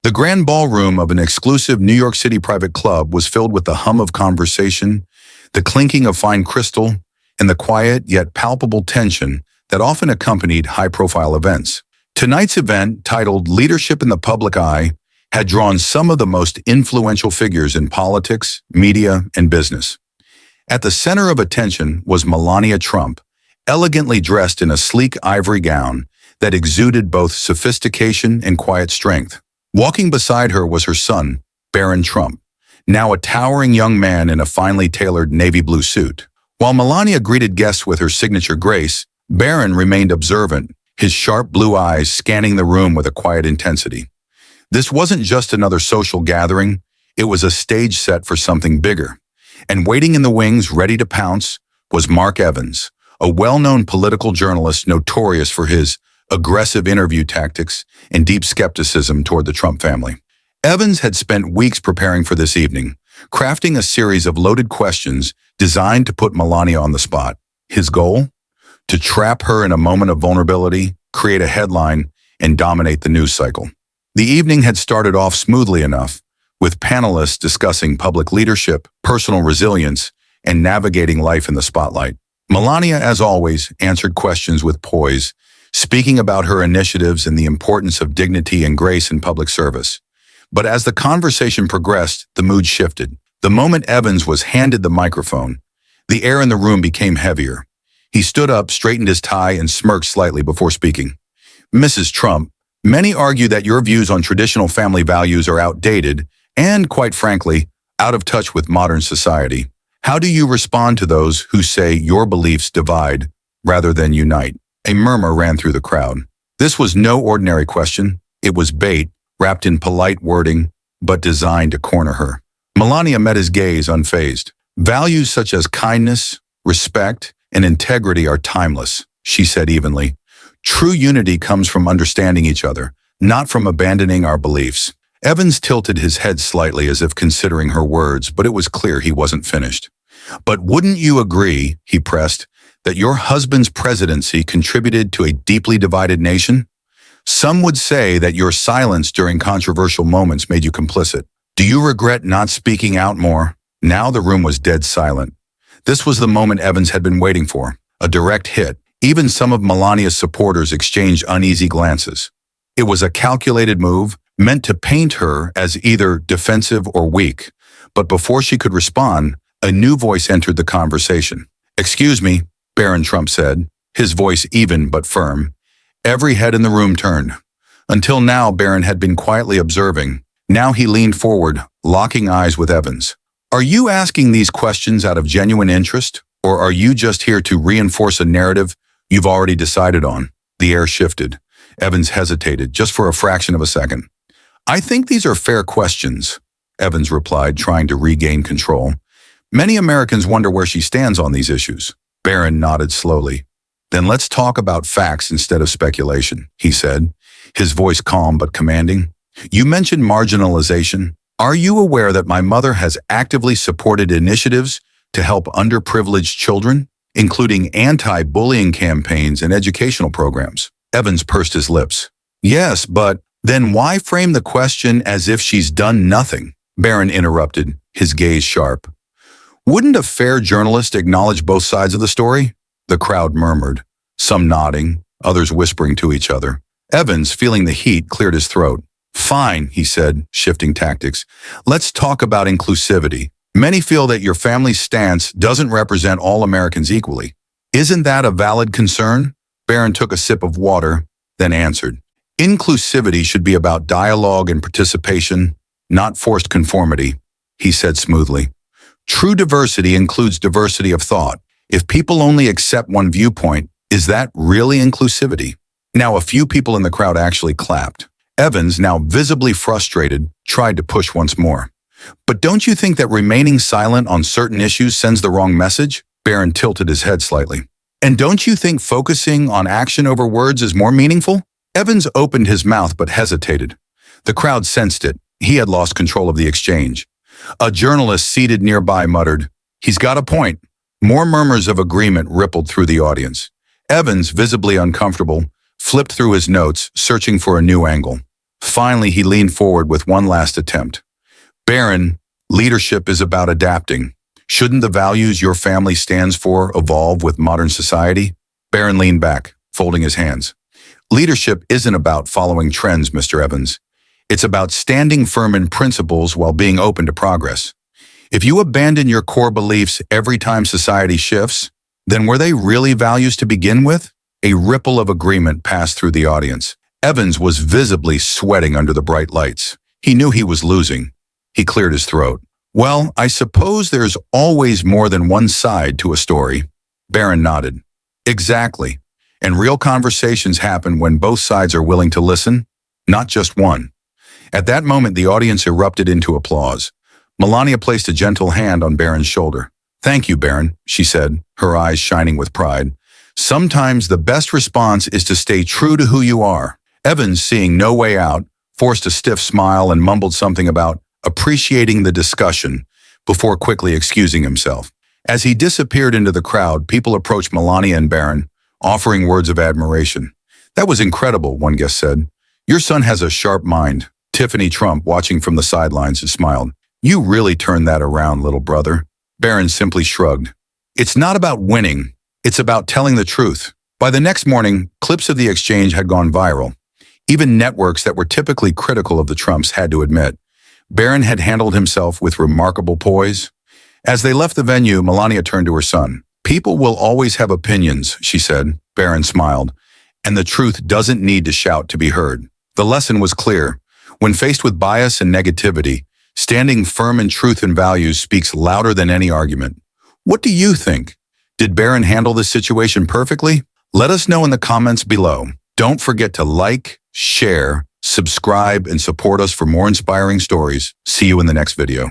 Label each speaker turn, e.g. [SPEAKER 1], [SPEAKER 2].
[SPEAKER 1] The grand ballroom of an exclusive New York City private club was filled with the hum of conversation, the clinking of fine crystal, and the quiet yet palpable tension that often accompanied high-profile events. Tonight's event, titled Leadership in the Public Eye, had drawn some of the most influential figures in politics, media, and business. At the center of attention was Melania Trump, elegantly dressed in a sleek ivory gown that exuded both sophistication and quiet strength. Walking beside her was her son, Barron Trump, now a towering young man in a finely tailored navy blue suit. While Melania greeted guests with her signature grace, Barron remained observant, his sharp blue eyes scanning the room with a quiet intensity. This wasn't just another social gathering, it was a stage set for something bigger. And waiting in the wings, ready to pounce, was Mark Evans, a well-known political journalist notorious for his aggressive interview tactics and deep skepticism toward the Trump family. Evans had spent weeks preparing for this evening, crafting a series of loaded questions designed to put Melania on the spot. His goal? To trap her in a moment of vulnerability, create a headline, and dominate the news cycle. The evening had started off smoothly enough, with panelists discussing public leadership, personal resilience, and navigating life in the spotlight. Melania, as always, answered questions with poise, speaking about her initiatives and the importance of dignity and grace in public service. But as the conversation progressed, the mood shifted. The moment Evans was handed the microphone, the air in the room became heavier. He stood up, straightened his tie, and smirked slightly before speaking. "Mrs. Trump, many argue that your views on traditional family values are outdated and, quite frankly, out of touch with modern society. How do you respond to those who say your beliefs divide rather than unite?" A murmur ran through the crowd. This was no ordinary question. It was bait, wrapped in polite wording, but designed to corner her. Melania met his gaze unfazed. "Values such as kindness, respect, and integrity are timeless," she said evenly. "True unity comes from understanding each other, not from abandoning our beliefs." Evans tilted his head slightly as if considering her words, but it was clear he wasn't finished. "But wouldn't you agree," he pressed, "that your husband's presidency contributed to a deeply divided nation? Some would say that your silence during controversial moments made you complicit. Do you regret not speaking out more?" Now the room was dead silent. This was the moment Evans had been waiting for, a direct hit. Even some of Melania's supporters exchanged uneasy glances. It was a calculated move, meant to paint her as either defensive or weak. But before she could respond, a new voice entered the conversation. "Excuse me," Barron Trump said, his voice even but firm. Every head in the room turned. Until now, Barron had been quietly observing. Now he leaned forward, locking eyes with Evans. "Are you asking these questions out of genuine interest, or are you just here to reinforce a narrative you've already decided on?" The air shifted. Evans hesitated, just for a fraction of a second. "I think these are fair questions," Evans replied, trying to regain control. "Many Americans wonder where she stands on these issues." Barron nodded slowly. "Then let's talk about facts instead of speculation," he said, his voice calm but commanding. "You mentioned marginalization. Are you aware that my mother has actively supported initiatives to help underprivileged children, including anti-bullying campaigns and educational programs?" Evans pursed his lips. "Yes, but then why frame the question as if she's done nothing?" Barron interrupted, his gaze sharp. "Wouldn't a fair journalist acknowledge both sides of the story?" The crowd murmured, some nodding, others whispering to each other. Evans, feeling the heat, cleared his throat. "Fine," he said, shifting tactics. "Let's talk about inclusivity. Many feel that your family's stance doesn't represent all Americans equally. Isn't that a valid concern?" Barron took a sip of water, then answered. "Inclusivity should be about dialogue and participation, not forced conformity," he said smoothly. "True diversity includes diversity of thought. If people only accept one viewpoint, is that really inclusivity?" Now a few people in the crowd actually clapped. Evans, now visibly frustrated, tried to push once more. "But don't you think that remaining silent on certain issues sends the wrong message?" Barron tilted his head slightly. "And don't you think focusing on action over words is more meaningful?" Evans opened his mouth but hesitated. The crowd sensed it. He had lost control of the exchange. A journalist seated nearby muttered, "He's got a point." More murmurs of agreement rippled through the audience. Evans, visibly uncomfortable, flipped through his notes, searching for a new angle. Finally, he leaned forward with one last attempt. Barron, leadership is about adapting. Shouldn't the values your family stands for evolve with modern society? Barron leaned back, folding his hands. Leadership isn't about following trends, Mr. Evans. It's about standing firm in principles while being open to progress. If you abandon your core beliefs every time society shifts, then were they really values to begin with? A ripple of agreement passed through the audience. Evans was visibly sweating under the bright lights. He knew he was losing. He cleared his throat. Well, I suppose there's always more than one side to a story. Barron nodded. Exactly. And real conversations happen when both sides are willing to listen, not just one. At that moment, the audience erupted into applause. Melania placed a gentle hand on Barron's shoulder. Thank you, Barron, she said, her eyes shining with pride. Sometimes the best response is to stay true to who you are. Evans, seeing no way out, forced a stiff smile and mumbled something about appreciating the discussion before quickly excusing himself. As he disappeared into the crowd, people approached Melania and Barron, offering words of admiration. That was incredible, one guest said. Your son has a sharp mind. Tiffany Trump, watching from the sidelines, smiled. You really turned that around, little brother. Barron simply shrugged. It's not about winning. It's about telling the truth. By the next morning, clips of the exchange had gone viral. Even networks that were typically critical of the Trumps had to admit. Barron had handled himself with remarkable poise. As they left the venue, Melania turned to her son. People will always have opinions, she said. Barron smiled. And the truth doesn't need to shout to be heard. The lesson was clear. When faced with bias and negativity, standing firm in truth and values speaks louder than any argument. What do you think? Did Barron handle this situation perfectly? Let us know in the comments below. Don't forget to like, share, subscribe, and support us for more inspiring stories. See you in the next video.